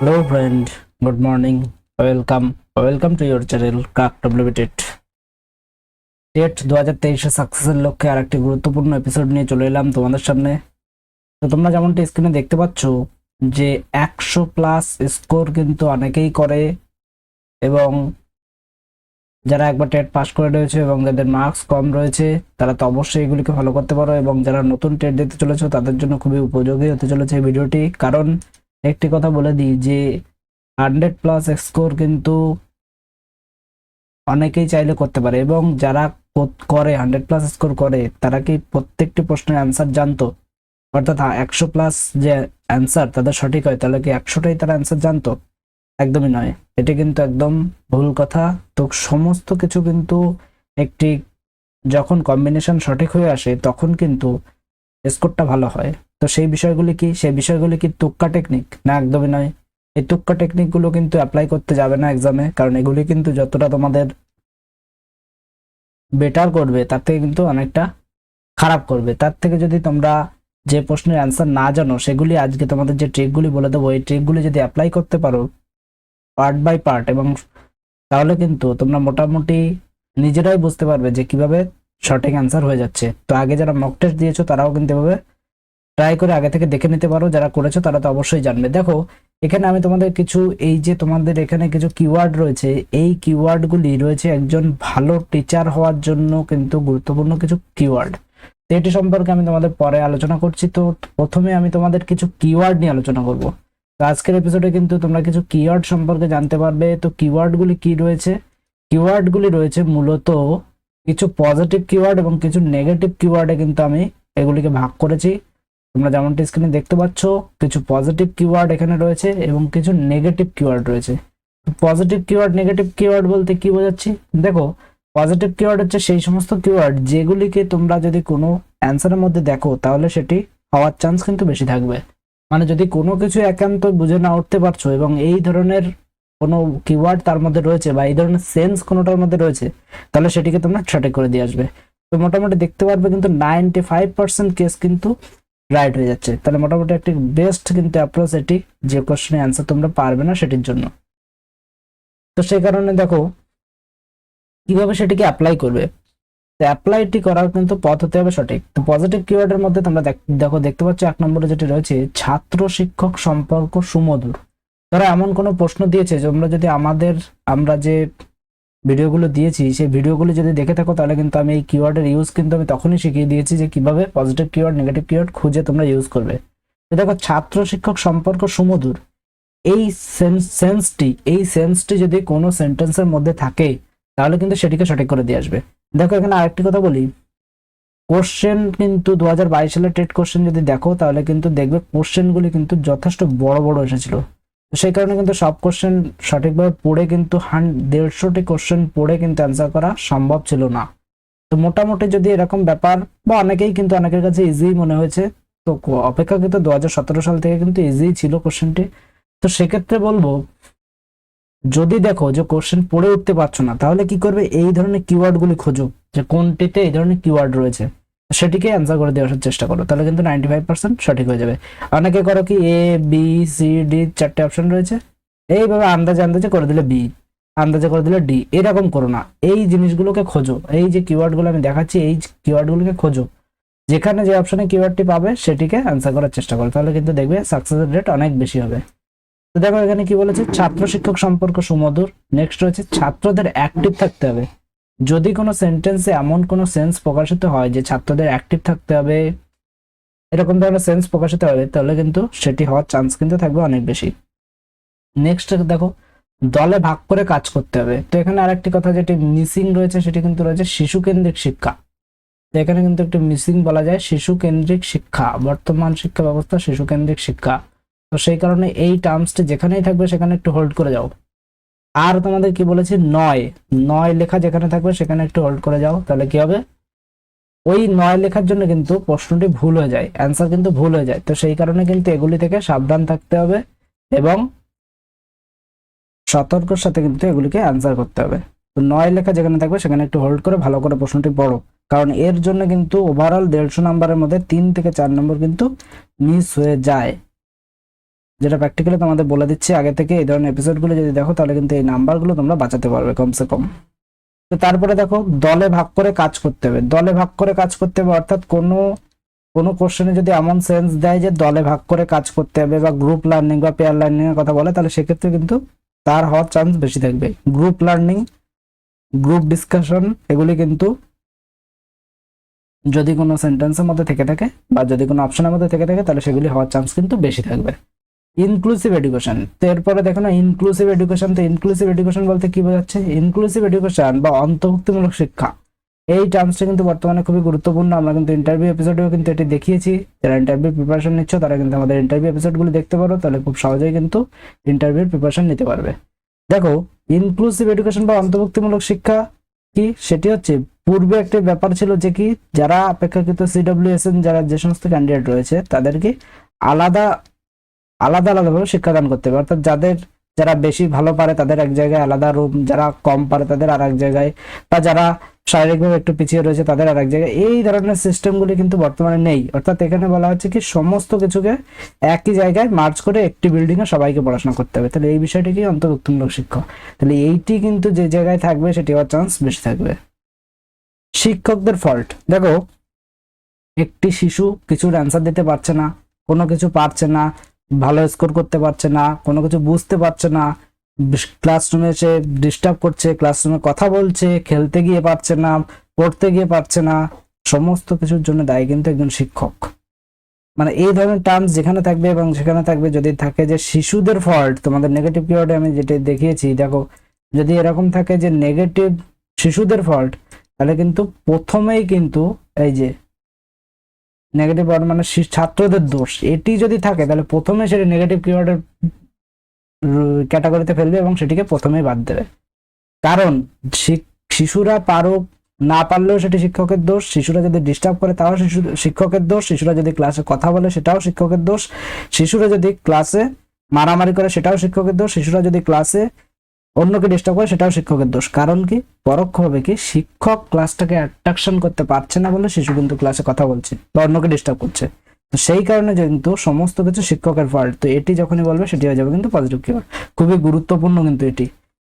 Hello friend, good morning. Welcome to your channel Crack WB TET 2023 সাকসেসের লক্ষ্যে আরেকটি গুরুত্বপূর্ণ episode নিয়ে চলে এলাম তোমাদের সামনে। তো তোমরা যেমনটা স্ক্রিনে দেখতে পাচ্ছ যে 100 প্লাস স্কোর কিন্তু অনেকেই করে, এবং যারা একবার টেট পাস করে রয়েছে এবং যাদের মার্কস কম রয়েছে তারা তো অবশ্যই এগুলিকে ফলো করতে পারো, এবং যারা নতুন টেট দিতে চলেছে তাদের জন্য খুবই উপযোগী হতে চলেছে এই ভিডিওটি। কারণ একটি কথা বলে দিই যে 100 প্লাস স্কোর কিন্তু অনেকেই চাইলে করতে পারে, এবং যারা করে 100 প্লাস স্কোর করে তারা কি প্রত্যেকটি প্রশ্নের অ্যান্সার জানতো? অর্থাৎ 100 প্লাস যে অ্যান্সার তাদের সঠিক হয় তাহলে কি 100টাই তারা অ্যান্সার জানতো? একদমই নয়, এটা কিন্তু একদম ভুল কথা। তো সমস্ত কিছু কিন্তু একটি যখন কম্বিনেশন সঠিক হয়ে আসে তখন কিন্তু স্কোরটা ভালো হয়। তো সেই বিষয়গুলি কি তুক্কা টেকনিক? না, একদমই নয়। এই তুক্কা টেকনিক গুলো কিন্তু অ্যাপ্লাই করতে যাবে না এক্সামে, কারণ এগুলি কিন্তু যতটা তোমাদের বেটার করবে তার থেকে কিন্তু অনেকটা খারাপ করবে। তার থেকে যদি তোমরা যে প্রশ্নের অ্যান্সার না জানো সেগুলি আজকে তোমাদের যে ট্রিকগুলি বলে দেবো, এই ট্রিকগুলি যদি অ্যাপ্লাই করতে পারো পার্ট বাই পার্ট, এবং তাহলে কিন্তু তোমরা মোটামুটি নিজেরাই বুঝতে পারবে যে কিভাবে সঠিক অ্যান্সার হয়ে যাচ্ছে। তো আগে যারা মক টেস্ট দিয়েছো তারাও কিন্তু এভাবে ট্রাই করে আগে থেকে দেখে নিতে পারো, যারা করেছো তারা তো অবশ্যই জানবে। দেখো এখানে আমি তোমাদের কিছু, এই যে তোমাদের এখানে কিছু কিওয়ার্ড রয়েছে, এই কিওয়ার্ডগুলি রয়েছে একজন ভালো টিচার হওয়ার জন্য কিন্তু গুরুত্বপূর্ণ কিছু কিওয়ার্ড। তো এটি সম্পর্কে আমি তোমাদের পরে আলোচনা করছি। তো প্রথমে আমি তোমাদের কিছু কিওয়ার্ড নিয়ে আলোচনা করব। তো আজকের এপিসোডে কিন্তু তোমরা কিছু কিওয়ার্ড সম্পর্কে জানতে পারবে। তো কিওয়ার্ডগুলি কি রয়েছে? কিওয়ার্ডগুলি রয়েছে মূলত কিছু পজিটিভ কিওয়ার্ড এবং কিছু নেগেটিভ কিওয়ার্ডে কিন্তু আমি এগুলিকে ভাগ করেছি। তোমরা যেমনটি স্ক্রিনে দেখতে পাচ্ছ কিছু পজিটিভ কিওয়ার্ড এখানে রয়েছে এবং কিছু নেগেটিভ কিওয়ার্ড রয়েছে। পজিটিভ কিওয়ার্ড নেগেটিভ কিওয়ার্ড বলতে কি বোঝাচ্ছি? দেখো, পজিটিভ কিওয়ার্ড হচ্ছে সেই সমস্ত কিওয়ার্ড যেগুলিকে তোমরা যদি কোনো অ্যান্সারের মধ্যে দেখো তাহলে সেটি হওয়ার চান্স কিন্তু বেশি থাকবে। মানে যদি কোনো কিছু একান্ত বুঝে না উঠতে পারছো এবং এই ধরনের কোনো কিওয়ার্ড তার মধ্যে রয়েছে বা এই ধরনের সেন্স কোনোটার মধ্যে রয়েছে, তাহলে সেটিকে তোমরা সঠিক করে দিয়ে আসবে। তো মোটামুটি দেখতে পারবে কিন্তু 95% কেস কিন্তু রাইট হয়ে যাচ্ছে। তাহলে মোটামুটি একটি বেস্ট কিন্তু অ্যাপ্রোচ এটি, যে কোশ্চেনের অ্যান্সার তোমরা পারবে না সেটির জন্য। তো সেই কারণে দেখো কিভাবে সেটিকে অ্যাপ্লাই করবে। তো অ্যাপ্লাইটি করার কিন্তু পথ হতে হবে সঠিক। তো পজিটিভ কিওয়ার্ডের মধ্যে তোমরা দেখো দেখতে পাচ্ছ 1 নম্বরে যেটি রয়েছে ছাত্র শিক্ষক সম্পর্ক সুমধুর। তারা এমন কোনো প্রশ্ন দিয়েছে, তোমরা যদি আমরা যে ভিডিওগুলো দিয়েছি সেই ভিডিওগুলো যদি দেখে থাকো তাহলে কিন্তু আমি এই কিওয়ার্ডের ইউজ কিন্তু আমি তখনই শিখিয়ে দিয়েছি যে কিভাবে পজিটিভ কিওয়ার্ড নেগেটিভ কিওয়ার্ড খুঁজে তোমরা ইউজ করবে। তো দেখো ছাত্র শিক্ষক সম্পর্ক সুমধুর, এই সেন্সটি যদি কোনো সেন্টেন্সের মধ্যে থাকে তাহলে কিন্তু সেটিকে সঠিক করে দিয়ে আসবে। দেখো এখানে আরেকটি কথা বলি, কোশ্চেন কিন্তু 2022 সালের টেট কোশ্চেন যদি দেখো তাহলে কিন্তু দেখবে কোশ্চেনগুলি কিন্তু যথেষ্ট বড় বড় এসেছিল। সেই কারণে কিন্তু সব কোশ্চেন সঠিকভাবে পড়ে কিন্তু 150টি কোশ্চেন পড়ে কিন্তু অ্যান্সার করা সম্ভব ছিল না। তো মোটামুটি যদি এরকম ব্যাপার, বা অনেকেই কিন্তু অনেকের কাছে ইজি মনে হয়েছে, তো অপেক্ষাকৃত 2017 সাল থেকে কিন্তু ইজি ছিল কোশ্চেনটি। তো সেক্ষেত্রে বলবো যদি দেখো যে কোশ্চেন পড়ে উঠতে পারছো না তাহলে কি করবে, এই ধরনের কিওয়ার্ড গুলি খোঁজো যে কোনটিতে এই ধরনের কিওয়ার্ড রয়েছে, সেটিকে অ্যান্সার করে দেওয়ার চেষ্টা করো, তাহলে কিন্তু 95% সঠিক হয়ে যাবে। অনেকে করো কি A B C D 4টে option রয়েছে, এইভাবে আন্দাজে আন্দাজে করে দিলে বি, আন্দাজে করে দিলে ডি, এরকম করো না। এই জিনিসগুলোকে খোঁজো, এই যে কিওয়ার্ডগুলো আমি দেখাচ্ছি এই কিওয়ার্ডগুলোকে খোঁজো, যেখানে যে অপশনে কিওয়ার্ডটি পাবে সেটিকে অ্যান্সার করার চেষ্টা করো, তাহলে কিন্তু দেখবে সাকসেসের রেট অনেক বেশি হবে। তো দেখো এখানে কি বলেছে, ছাত্র শিক্ষক সম্পর্ক সুমধুর। নেক্সট রয়েছে ছাত্রদের অ্যাক্টিভ থাকতে হবে। যদি কোনো সেন্টেন্সে এমন কোনো সেন্স প্রকাশিত হয় যে ছাত্রদের অ্যাক্টিভ থাকতে হবে, এরকম ধরনের সেন্স প্রকাশিত হবে, তাহলে কিন্তু সেটি হওয়ার চান্স কিন্তু থাকবে অনেক বেশি। নেক্সট দেখো দলে ভাগ করে কাজ করতে হবে। তো এখানে আরেকটি কথা যেটি মিসিং রয়েছে সেটি কিন্তু রয়েছে শিশু কেন্দ্রিক শিক্ষা। তো এখানে কিন্তু একটু মিসিং বলা যায়, শিশু কেন্দ্রিক শিক্ষা, বর্তমান শিক্ষা ব্যবস্থা শিশু কেন্দ্রিক শিক্ষা। তো সেই কারণে এই টার্মসটি যেখানেই থাকবে সেখানে একটু হোল্ড করে যাও। আর তোমাদের কি বলেছি, নয় নয় লেখা যেখানে থাকবে সেখানে একটু হোল্ড করে যাও, তাহলে কি হবে, ওই নয় লেখার জন্য কিন্তু প্রশ্নটি ভুল হয়ে যায়, অ্যান্সার কিন্তু ভুল হয়ে যায়। তো সেই কারণে কিন্তু এগুলি থেকে সাবধান থাকতে হবে এবং সতর্কর সাথে কিন্তু এগুলিকে অ্যান্সার করতে হবে। তো নয় লেখা যেখানে থাকবে সেখানে একটু হোল্ড করে ভালো করে প্রশ্নটি পড়ো, কারণ এর জন্য কিন্তু ওভারঅল 150 নাম্বারের মধ্যে 3 থেকে 4 নম্বর কিন্তু মিস হয়ে যায়। যেটা প্র্যাকটিক্যালি তোমাদের বলে দিচ্ছি আগে থেকে। এই ধরনের এপিসোডগুলো যদি দেখো তাহলে কিন্তু এই নাম্বারগুলো তোমরা বাঁচাতে পারবে কমসে কম। তো তারপরে দেখো দলে ভাগ করে কাজ করতে হবে। দলে ভাগ করে কাজ করতে হবে অর্থাৎ কোনো কোশ্চেনে যদি এমন সেন্স দেয় যে দলে ভাগ করে কাজ করতে হবে বা গ্রুপ লার্নিং বা পেয়ার লার্নিং এর কথা বলে, তাহলে সেক্ষেত্রে কিন্তু তার হওয়ার চান্স বেশি থাকবে। গ্রুপ লার্নিং, গ্রুপ ডিসকাশন এগুলি কিন্তু যদি কোনো সেন্টেন্সের মধ্যে থেকে থাকে বা যদি কোনো অপশনের মধ্যে থেকে থাকে তাহলে সেগুলি হওয়ার চান্স কিন্তু বেশি থাকবে। ইনক্লুসিভ এডুকেশন, তো এরপরে দেখো না ইনক্লুসিভ এডুকেশন। তো ইনক্লুসিভ এডুকেশন বলতে কি বোঝাচ্ছে? ইনক্লুসিভ এডুকেশন বা অন্তর্ভুক্তিমূলক শিক্ষা, এই টার্মসটা কিন্তু বর্তমানে খুবই গুরুত্বপূর্ণ। আমরা কিন্তু ইন্টারভিউ এপিসোডেও কিন্তু এটি দেখিয়েছি। যারা ইন্টারভিউ প্রিপারেশন নিচ্ছ তারা কিন্তু আমাদের ইন্টারভিউ এপিসোডগুলো দেখতে পারো, তাহলে খুব সহজেই কিন্তু ইন্টারভিউর প্রিপারেশন নিতে পারবে। দেখো ইনক্লুসিভ এডুকেশন বা অন্তর্ভুক্তিমূলক শিক্ষা কি, সেটি হচ্ছে পূর্বে একটি ব্যাপার ছিল যে কি যারা অপেক্ষাকৃত CWSN যারা যে সমস্ত ক্যান্ডিডেট রয়েছে তাদেরকে আলাদা আলাদাভাবে শিক্ষাদান করতে হবে। অর্থাৎ যারা বেশি ভালো পারে তাদের এক জায়গায় আলাদা রুম, যারা কম পারে তাদের আর এক জায়গায়, বা যারা শারীরিকভাবে একটু পিছিয়ে রয়েছে তাদের আর এক জায়গায়। এই ধরনের সিস্টেমগুলি কিন্তু বর্তমানে নেই। অর্থাৎ এখানে বলা হচ্ছে কি সমস্ত কিছুকে একই জায়গায় মার্চ করে একটি বিল্ডিং এ সবাইকে পড়াশোনা করতে হবে। তাহলে এই বিষয়টি কি অন্তর্ভুক্তিমূলক শিক্ষা। তাহলে এইটি কিন্তু যে জায়গায় থাকবে সেটি হওয়ার চান্স বেশি থাকবে। শিক্ষকদের ফল্ট, দেখো একটি শিশু কিছুর অ্যান্সার দিতে পারছে না, কোনো কিছু পারছে না, ভালো স্কোর করতে পারছে না, কোনো কিছু বুঝতে পারছে না, ক্লাসরুমে সে ডিস্টার্ব করছে, ক্লাসরুমে কথা বলছে, খেলতে গিয়ে পারছে না, পড়তে গিয়ে পারছে না, সমস্ত কিছুর জন্য দায়ী কিন্তু একজন শিক্ষক। মানে এই ধরনের টার্মস যেখানে থাকবে এবং সেখানে থাকবে যদি থাকে যে শিশুদের ফল্ট, তোমাদের নেগেটিভ কিওয়ার্ডে আমি যেটা দেখিয়েছি, দেখো যদি এরকম থাকে যে নেগেটিভ শিশুদের ফল্ট, তাহলে কিন্তু প্রথমেই কিন্তু এই যে নেগেটিভ ওয়ার্ড মানে ছাত্রদের দোষ, এটি যদি থাকে তাহলে প্রথমে সেটি নেগেটিভ কিওয়ার্ডের ক্যাটাগরিতে ফেলবে এবং সেটিকে প্রথমেই বাদ দেবে। কারণ শিশুরা পারুক না পারলেও সেটি শিক্ষকের দোষ, শিশুরা যদি ডিস্টার্ব করে তাও শিক্ষকের দোষ, শিশুরা যদি ক্লাসে কথা বলে সেটাও শিক্ষকের দোষ, শিশুরা যদি ক্লাসে মারামারি করে সেটাও শিক্ষকের দোষ, শিশুরা যদি ক্লাসে অন্যকে ডিস্টার্ব করে সেটাও শিক্ষকের দোষ। কারণ কি পরোক্ষভাবে কি শিক্ষক ক্লাসটাকে অ্যাট্রাকশন করতে পারছে না বলে শিশু কিন্তু ক্লাসে কথা বলছে বা অন্যকে ডিস্টার্ব করছে। তো সেই কারণে কিন্তু সমস্ত কিছু শিক্ষকের ফল্ট। তো এটি যখনই বলবে সেটি হয়ে যাবে কিন্তু পজিটিভ কিওয়ার্ড। খুবই গুরুত্বপূর্ণ কিন্তু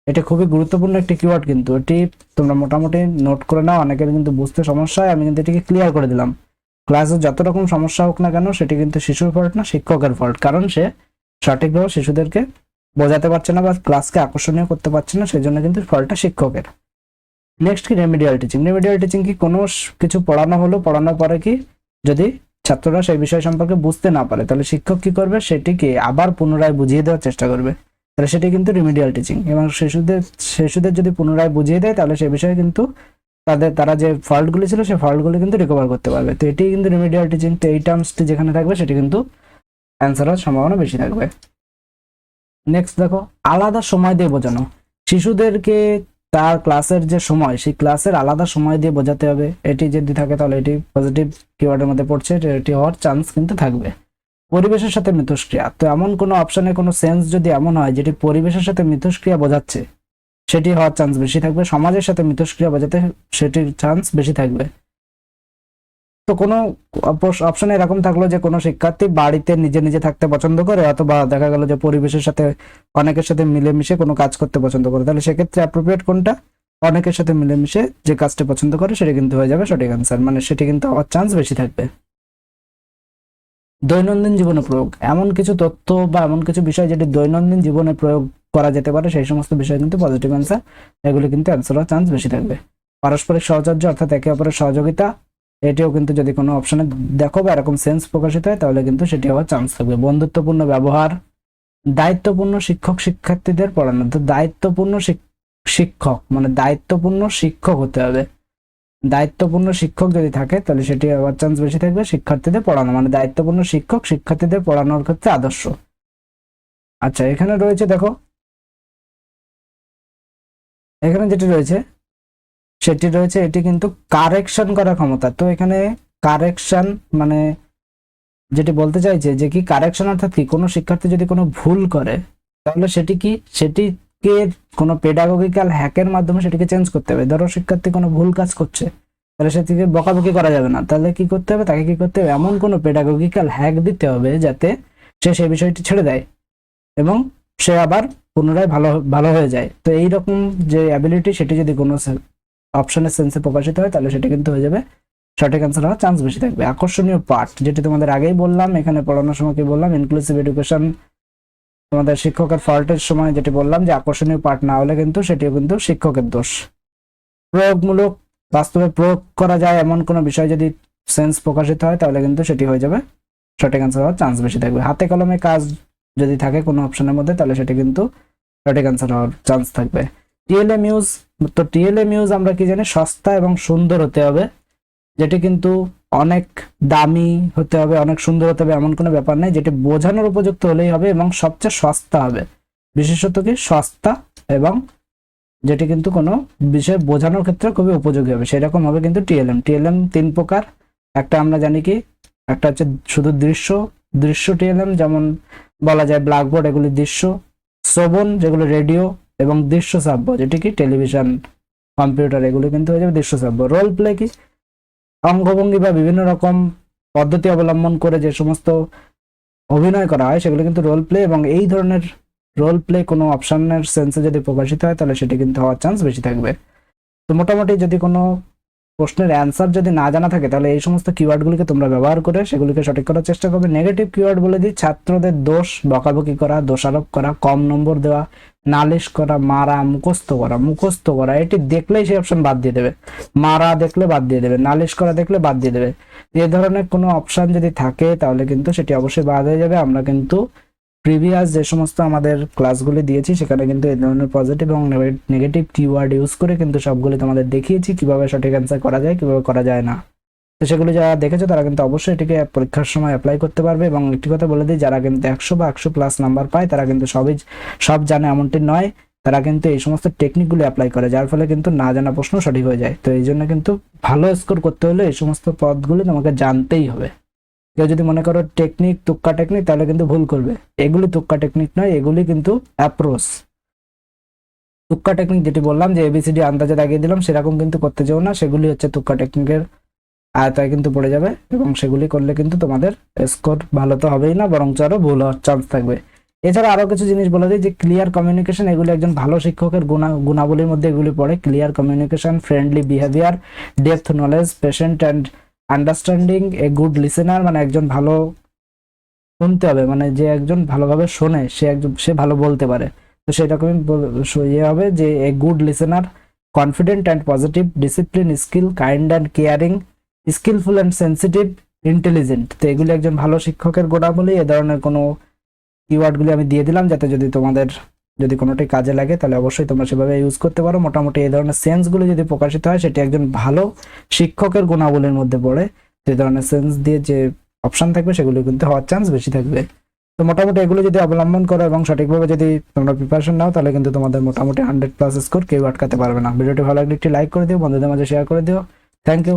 এটা খুবই গুরুত্বপূর্ণ একটি কিওয়ার্ড কিন্তু এটি তোমরা মোটামুটি নোট করে নাও। অনেকের কিন্তু বুঝতে সমস্যা হয়, আমি কিন্তু এটিকে ক্লিয়ার করে দিলাম। ক্লাসে যত রকম সমস্যা হোক না কেন সেটি কিন্তু শিশুর ফল্ট না, শিক্ষকের ফল্ট। কারণ সে সঠিকভাবে শিশুদেরকে বোঝাতে পারছে না বা ক্লাসকে আকর্ষণীয় করতে পারছে না, সেই জন্য কিন্তু ফলটা শিক্ষকের। নেক্সট কি রেমিডিয়াল টিচিং। রেমিডিয়াল টিচিং কি কোনো কিছু পড়ানো হলো, পড়ানোর পরে কি যদি ছাত্ররা সেই বিষয় সম্পর্কে বুঝতে না পারে তাহলে শিক্ষক কি করবে, সেটিকে আবার পুনরায় বুঝিয়ে দেওয়ার চেষ্টা করবে, তাহলে সেটি কিন্তু রেমিডিয়াল টিচিং। এবং শিশুদের যদি পুনরায় বুঝিয়ে দেয় তাহলে সে বিষয়ে কিন্তু তারা যে ফল্টগুলি ছিল সেই ফল্টগুলি কিন্তু রিকভার করতে পারবে। তো এটি কিন্তু রেমিডিয়াল টিচিং। তো এই টার্মসটি যেখানে থাকবে সেটি কিন্তু অ্যান্সার হওয়ার সম্ভাবনা বেশি থাকবে। নেক্সট দেখো আলাদা সময় দিয়ে বোঝানো। শিশুদেরকে তার ক্লাসের যে সময় সেই ক্লাসের আলাদা সময় দিয়ে বোঝাতে হবে। এটি যদি থাকে তাহলে এটি পজিটিভ কিওয়ার্ডের মধ্যে পড়ছে, এটি হওয়ার চান্স কিন্তু থাকবে। পরিবেশের সাথে মিথস্ক্রিয়া, তো এমন কোনো অপশনে কোনো সেন্স যদি এমন হয় যেটি পরিবেশের সাথে মিথস্ক্রিয়া বোঝাচ্ছে সেটি হওয়ার চান্স বেশি থাকবে। সমাজের সাথে মিথস্ক্রিয়া বোঝাতে সেটির চান্স বেশি থাকবে। তো কোনো অপশনে এরকম থাকলো যে কোনো শিক্ষার্থী বাড়িতে নিজে নিজে থাকতে পছন্দ করে, অথবা দেখা গেল যে পরিবেশের সাথে অনেকের সাথে মিলেমিশে কোনো কাজ করতে পছন্দ করে, তাহলে সেক্ষেত্রে অ্যাপ্রোপ্রিয়েট কোনটা? অনেকের সাথে মিলেমিশে যে কাজটি পছন্দ করে সেটা কিন্তু হয়ে যাবে সঠিক অ্যান্সার, মানে সেটি কিন্তু হওয়ার চান্স বেশি থাকবে। দৈনন্দিন জীবনে প্রয়োগ, এমন কিছু তথ্য বা এমন কিছু বিষয় যেটি দৈনন্দিন জীবনে প্রয়োগ করা যেতে পারে সেই সমস্ত বিষয় কিন্তু পজিটিভ অ্যান্সার, এগুলো কিন্তু অ্যান্সার হওয়ার চান্স বেশি থাকবে। পারস্পরিক সহচর্য অর্থাৎ একে অপরের সহযোগিতা, এটিও কিন্তু যদি কোনো অপশনে দেখো বা এরকম সেন্স প্রকাশিত হয় তাহলে কিন্তু সেটি হওয়ার চান্স থাকবে। বন্ধুত্বপূর্ণ ব্যবহার, দায়িত্বপূর্ণ শিক্ষক শিক্ষার্থীদের পড়ানো। তো দায়িত্বপূর্ণ শিক্ষক মানে দায়িত্বপূর্ণ শিক্ষক হতে হবে। দায়িত্বপূর্ণ শিক্ষক যদি থাকে তাহলে সেটি হওয়ার চান্স বেশি থাকবে শিক্ষার্থীদের পড়ানো, মানে দায়িত্বপূর্ণ শিক্ষক শিক্ষার্থীদের পড়ানোর ক্ষেত্রে আদর্শ। আচ্ছা এখানে রয়েছে দেখো, এখানে যেটি রয়েছে সেটি রয়েছে এটি কিন্তু কারেকশন করার ক্ষমতা। তো এখানে কারেকশন মানে যেটি বলতে চাইছে যে কি কারেকশন অর্থাৎ কি কোনো শিক্ষার্থী যদি কোনো ভুল করে তাহলে সেটিকে কোনো পেডাগোগিক্যাল হ্যাকের মাধ্যমে সেটিকে চেঞ্জ করতে হবে। ধরো শিক্ষার্থী কোনো ভুল কাজ করছে তাহলে সেটিকে বকাবকি করা যাবে না, তাহলে কি করতে হবে, তাকে কি করতে হবে, এমন কোনো পেডাগোগিক্যাল হ্যাক দিতে হবে যাতে সে সেই বিষয়টি ছেড়ে দেয়। এবং সে আবার পুনরায় ভালো ভালো হয়ে যায়। তো এইরকম যে অ্যাবিলিটি সেটি যদি কোনো অপশনের সেন্সে প্রকাশিত হয় তাহলে সেটা কিন্তু হয়ে যাবে সঠিক অ্যান্সার হওয়ার চান্স বেশি থাকবে। আকর্ষণীয় পাঠ, যেটি তোমাদের আগেই বললাম, এখানে পড়ানোর সময় কি বললাম, ইনক্লুসিভ এডুকেশন তোমাদের শিক্ষকের ফল্টের সময় যেটি বললাম যে আকর্ষণীয় পাঠ না হলে কিন্তু সেটিও কিন্তু শিক্ষকের দোষ। প্রয়োগমূলক, বাস্তবে প্রয়োগ করা যায় এমন কোনো বিষয় যদি সেন্স প্রকাশিত হয় তাহলে কিন্তু সেটি হয়ে যাবে সঠিক অ্যান্সার হওয়ার চান্স বেশি থাকবে। হাতে কলমে কাজ যদি থাকে কোনো অপশনের মধ্যে তাহলে সেটি কিন্তু সঠিক অ্যান্সার হওয়ার চান্স থাকবে। টিএলএম ইউজ, তো টিএলএম ইউজ আমরা কি জানি, সস্তা এবং সুন্দর হতে হবে, যেটি কিন্তু অনেক দামি হতে হবে, অনেক সুন্দর হতে হবে এমন কোনো ব্যাপার নেই, যেটি বোঝানোর উপযুক্ত হলেই হবে এবং সবচেয়ে সস্তা হবে। বিশেষত কি সস্তা এবং যেটি কিন্তু কোনো বিষয় বোঝানোর ক্ষেত্রে খুবই উপযোগী হবে সেরকম হবে কিন্তু টিএলএম। টিএলএম 3 প্রকার, একটা আমরা জানি কি, একটা হচ্ছে শুধু দৃশ্য টিএলএম, যেমন বলা যায় ব্ল্যাকবোর্ড, এগুলি দৃশ্য, শ্রবণ যেগুলো রেডিও, এবং দৃশ্য শ্রাব্য যেটি কি টেলিভিশন, কম্পিউটার, এগুলো কিন্তু হয়ে যাবে দৃশ্য শ্রাব্য। রোল প্লে কি, অঙ্গভঙ্গি বা বিভিন্ন রকম পদ্ধতি অবলম্বন করে যে সমস্ত অভিনয় করা হয় সেগুলো কিন্তু রোল প্লে, এবং এই ধরনের রোল প্লে কোনো অপশনের সেন্সে যদি প্রকাশিত হয় তাহলে সেটি কিন্তু হওয়ার চান্স বেশি থাকবে। তো মোটামুটি যদি কোনো প্রশ্নের অ্যান্সার যদি না জানা থাকে তাহলে এই সমস্ত কিওয়ার্ডগুলিকে তোমরা ব্যবহার করে সেগুলিকে সঠিক করার চেষ্টা করবে। নেগেটিভ কিওয়ার্ড বলে দিই, ছাত্রদের দোষ, বকাবকি করা, দোষারোপ করা, কম নম্বর দেওয়া, নালিশ করা, মারা, মুখস্থ করা, এটি দেখলেই সেই অপশন বাদ দিয়ে দেবে। মারা দেখলে বাদ দিয়ে দেবে, নালিশ করা দেখলে বাদ দিয়ে দেবে। এই ধরনের কোনো অপশন যদি থাকে তাহলে কিন্তু সেটি অবশ্যই বাদ হয়ে যাবে। আমরা কিন্তু প্রিভিয়াস যে সমস্ত আমাদের ক্লাসগুলি দিয়েছি সেখানে কিন্তু এই ধরনের পজিটিভ এবং নেগেটিভ কিওয়ার্ড ইউজ করে কিন্তু সবগুলি তোমাদের দেখিয়েছি কিভাবে সঠিক অ্যান্সার করা যায়, কিভাবে করা যায় না। তো সেগুলো যারা দেখেছো তারা কিন্তু অবশ্যই এটিকে পরীক্ষার সময় অ্যাপ্লাই করতে পারবে। এবং একটি কথা বলে দিই, যারা কিন্তু 100 বা 100+ নাম্বার পায় তারা কিন্তু সব জানে এমনটি নয়, তারা কিন্তু এই সমস্ত টেকনিকগুলো অ্যাপ্লাই করে, যার ফলে কিন্তু না জানা প্রশ্ন সঠিক হয়ে যায়। তো এই জন্য কিন্তু ভালো স্কোর করতে হলে এই সমস্ত পদগুলি তোমাকে জানতেই হবে। কেউ যদি মনে করো টেকনিক, তুক্কা টেকনিক, তাহলে কিন্তু ভুল করবে। এগুলি তুক্কা টেকনিক নয়, এগুলি কিন্তু অ্যাপ্রোচ। তুক্কা টেকনিক যেটি বললাম যে এবিসিডি আন্দাজে দাগিয়ে দিলাম, সেরকম কিন্তু করতে যাও না, সেগুলি হচ্ছে তুক্কা টেকনিকের আয়তায় কিন্তু পড়ে যাবে, এবং সেগুলি করলে কিন্তু তোমাদের স্কোর ভালো তো হবেই না, বরং আরো ভুল হওয়ার চান্স থাকবে। এছাড়া আরো কিছু জিনিস বলে দিই যে ক্লিয়ার কমিউনিকেশন, এগুলি একজন ভালো শিক্ষকের গুণাবলীর মধ্যে এগুলি পড়ে। Clear communication, friendly behaviour, depth knowledge, patient and understanding, A good listener, মানে একজন ভালো শুনতে হবে, মানে যে একজন ভালোভাবে শোনে সে ভালো বলতে পারে, তো সেরকমই ইয়ে হবে যে a good listener, confident and positive, discipline, skill, kind and caring, skillful and sensitive, intelligent. তো এগুলি একজন ভালো শিক্ষকের গুণাবলী। এ ধরনের কোনো কিওয়ার্ডগুলি আমি দিয়ে দিলাম যাতে যদি তোমাদের যদি কোনোটি কাজে লাগে তাহলে অবশ্যই তোমরা সেভাবে ইউজ করতে পারো। মোটামুটি এই ধরনের সেন্সগুলি যদি প্রকাশিত হয় সেটি একজন ভালো শিক্ষকের গুণাবলীর মধ্যে পড়ে। এই ধরনের সেন্স দিয়ে যে অপশন থাকবে সেগুলো কিন্তু হওয়ার চান্স বেশি থাকবে। তো মোটামুটি এগুলো যদি অবলম্বন করো এবং সঠিকভাবে যদি তোমরা প্রিপারেশন নাও তাহলে কিন্তু তোমাদের মোটামুটি 100+ স্কোর কেউ আটকাতে পারবে না। ভিডিওটি ভালো লাগলে একটি লাইক করে দিও, বন্ধুদের মাঝে শেয়ার করে দিও। Thank you.